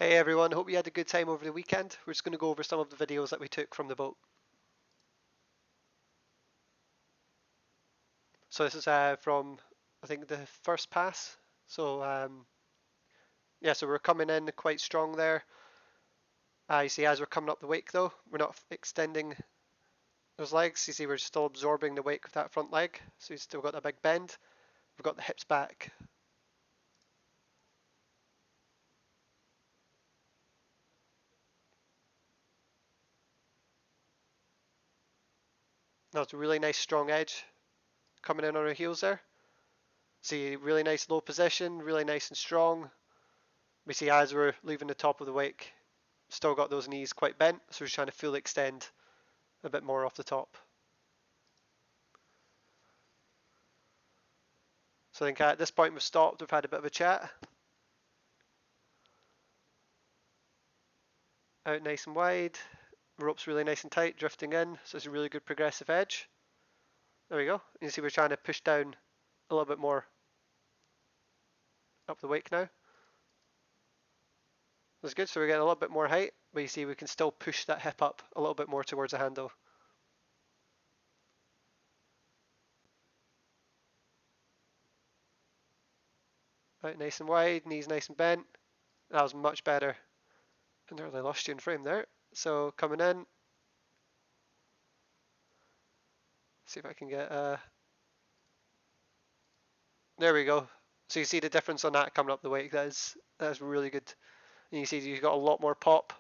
Hey everyone, hope you had a good time over the weekend. We're just going to go over some of the videos that we took from the boat. So this is from, I think, the first pass. So yeah, so we're coming in quite strong there. You see as we're coming up the wake though, we're not extending those legs. You see we're still absorbing the wake with that front leg. So we've still got a big bend. We've got the hips back. Now it's a really nice strong edge coming in on our heels there. See, really nice low position, really nice and strong. We see as we're leaving the top of the wake, still got those knees quite bent, so we're trying to fully extend a bit more off the top. So I think at this point we've stopped, we've had a bit of a chat. Out nice and wide, rope's really nice and tight, drifting in, so it's a really good progressive edge. There we go. You can see we're trying to push down a little bit more up the wake now. That's good, so we're getting a little bit more height, but you see we can still push that hip up a little bit more towards the handle. Out nice and wide, knees nice and bent. That was much better. I nearly lost you in frame there. So coming in, see if I can get there we go. So you see the difference on that coming up the wake. That is really good. And you see you've got a lot more pop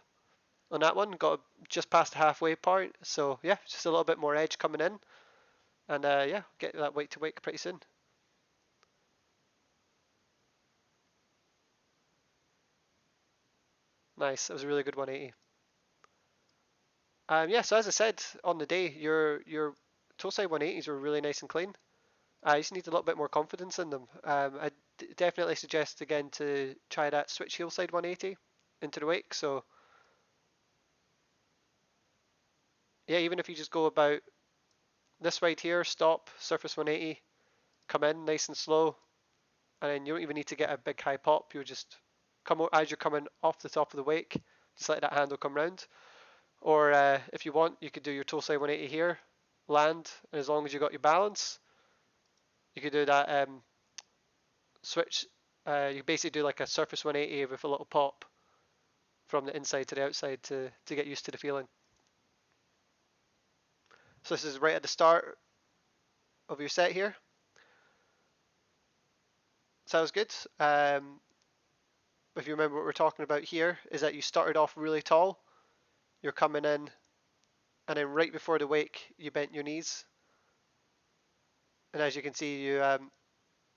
on that one. Got just past the halfway point. So yeah, just a little bit more edge coming in. And yeah, get that wake to wake pretty soon. Nice. That was a really good 180. Yeah, so as I said on the day, your toe side 180s were really nice and clean. I just need a little bit more confidence in them. I definitely suggest again to try that switch heel side 180 into the wake. So yeah, even if you just go about this right here, stop, surface 180, come in nice and slow, and then you don't even need to get a big high pop. You'll just come as you're coming off the top of the wake, just let that handle come round. Or if you want, you could do your toe side 180 here, land, and as long as you got your balance, you could do that switch. You basically do like a surface 180 with a little pop from the inside to the outside to get used to the feeling. So this is right at the start of your set here. Sounds good. If you remember what we're talking about here, is that you started off really tall, you're coming in, and then right before the wake, you bent your knees. And as you can see, you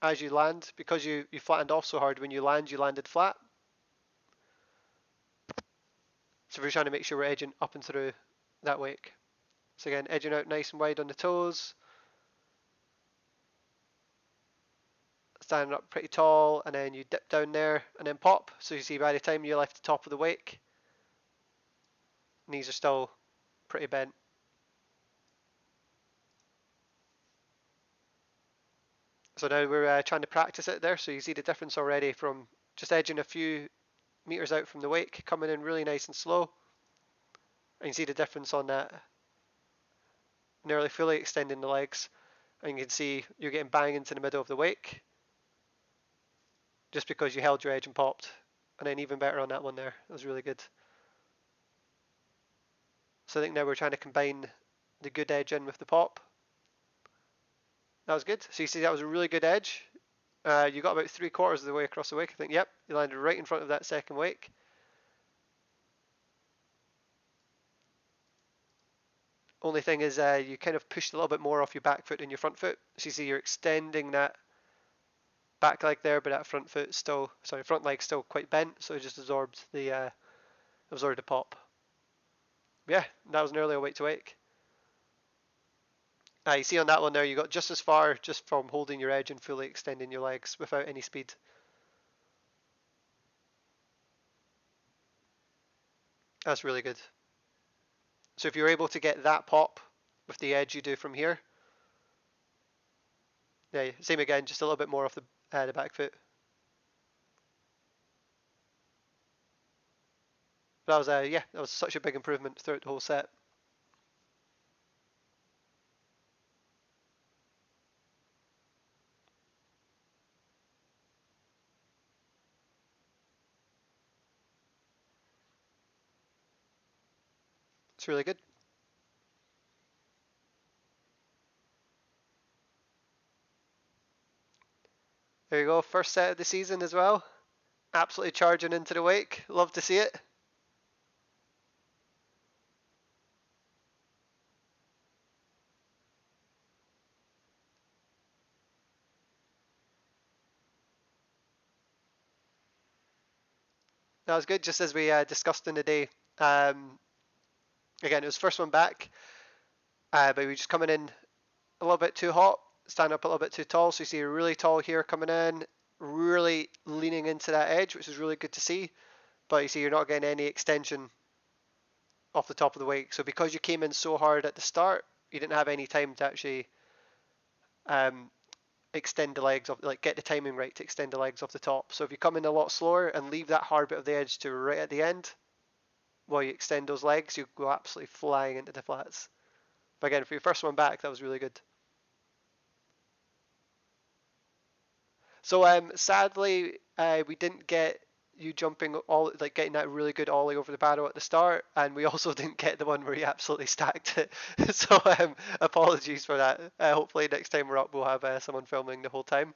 as you land, because you flattened off so hard, when you landed flat. So we're trying to make sure we're edging up and through that wake. So again, edging out nice and wide on the toes, standing up pretty tall, and then you dip down there and then pop. So you see by the time you left the top of the wake, knees are still pretty bent. So now we're trying to practice it there. So you see the difference already from just edging a few meters out from the wake, coming in really nice and slow. And you see the difference on that, nearly fully extending the legs. And you can see you're getting bang into the middle of the wake just because you held your edge and popped. And then even better on that one there. That was really good. So I think now we're trying to combine the good edge in with the pop. That was good. So you see that was a really good edge. You got about 3/4 of the way across the wake. I think, yep, you landed right in front of that second wake. Only thing is you kind of pushed a little bit more off your back foot than your front foot. So you see you're extending that back leg there, but that front leg still quite bent, so it just absorbed the pop. Yeah, that was nearly a wake to wake. You see on that one there, you got just as far just from holding your edge and fully extending your legs without any speed. That's really good. So if you're able to get that pop with the edge you do from here, yeah, same again, just a little bit more off the back foot. That was yeah, that was such a big improvement throughout the whole set. It's really good. There you go, first set of the season as well. Absolutely charging into the wake. Love to see it. That was good, just as we discussed in the day. Um, Again, it was first one back, but we were just coming in a little bit too hot, standing up a little bit too tall. So you see a really tall here coming in, really leaning into that edge, which is really good to see. But you see you're not getting any extension off the top of the wake. So because you came in so hard at the start, you didn't have any time to actually um, extend the legs off, like get the timing right to extend the legs off the top. So if you come in a lot slower and leave that hard bit of the edge to right at the end, while you extend those legs, you go absolutely flying into the flats. But again, for your first one back, that was really good. So sadly, we didn't get you jumping all like getting that really good ollie over the barrow at the start, and we also didn't get the one where you absolutely stacked it. So apologies for that. Hopefully next time we're up, we'll have someone filming the whole time.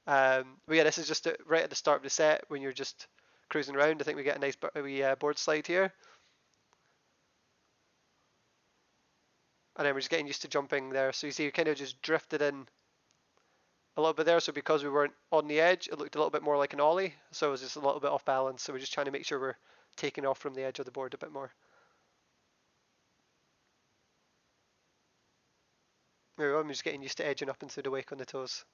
But yeah, this is just right at the start of the set when you're just cruising around. I think we get a nice board slide here, and then we're just getting used to jumping there. So you see, you kind of just drifted in a little bit there. So because we weren't on the edge, it looked a little bit more like an ollie. So it was just a little bit off balance. So we're just trying to make sure we're taking off from the edge of the board a bit more. There we go. I'm just getting used to edging up into the wake on the toes.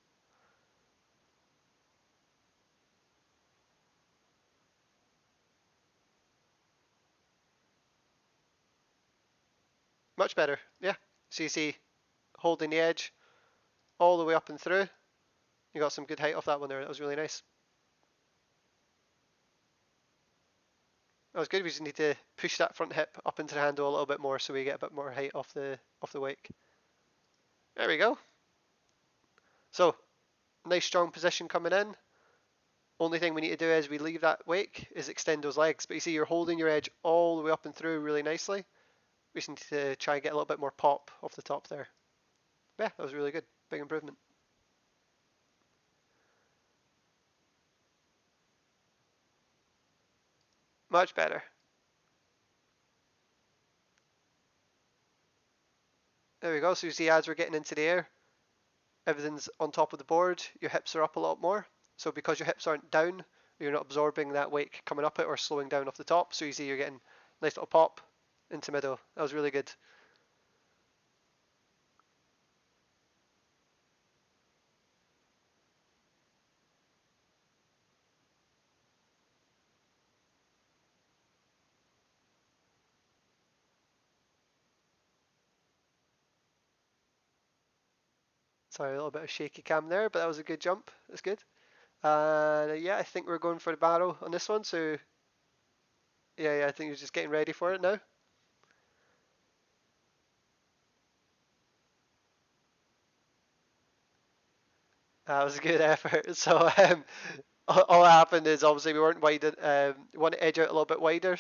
Much better. Yeah. So you see, holding the edge all the way up and through. You got some good height off that one there. That was really nice. That was good. We just need to push that front hip up into the handle a little bit more so we get a bit more height off the wake. There we go. So nice strong position coming in. Only thing we need to do as we leave that wake is extend those legs. But you see you're holding your edge all the way up and through really nicely. We just need to try and get a little bit more pop off the top there. Yeah, that was really good. Big improvement. Much better. There we go. So you see as we're getting into the air, everything's on top of the board. Your hips are up a lot more. So because your hips aren't down, you're not absorbing that wake coming up it or slowing down off the top. So you see you're getting a nice little pop into middle. That was really good. Sorry, a little bit of shaky cam there, but that was a good jump. That's good. Yeah, I think we're going for the barrel on this one. So yeah, I think you're just getting ready for it now. That was a good effort. So all that happened is obviously we weren't wide. We want to edge out a little bit wider.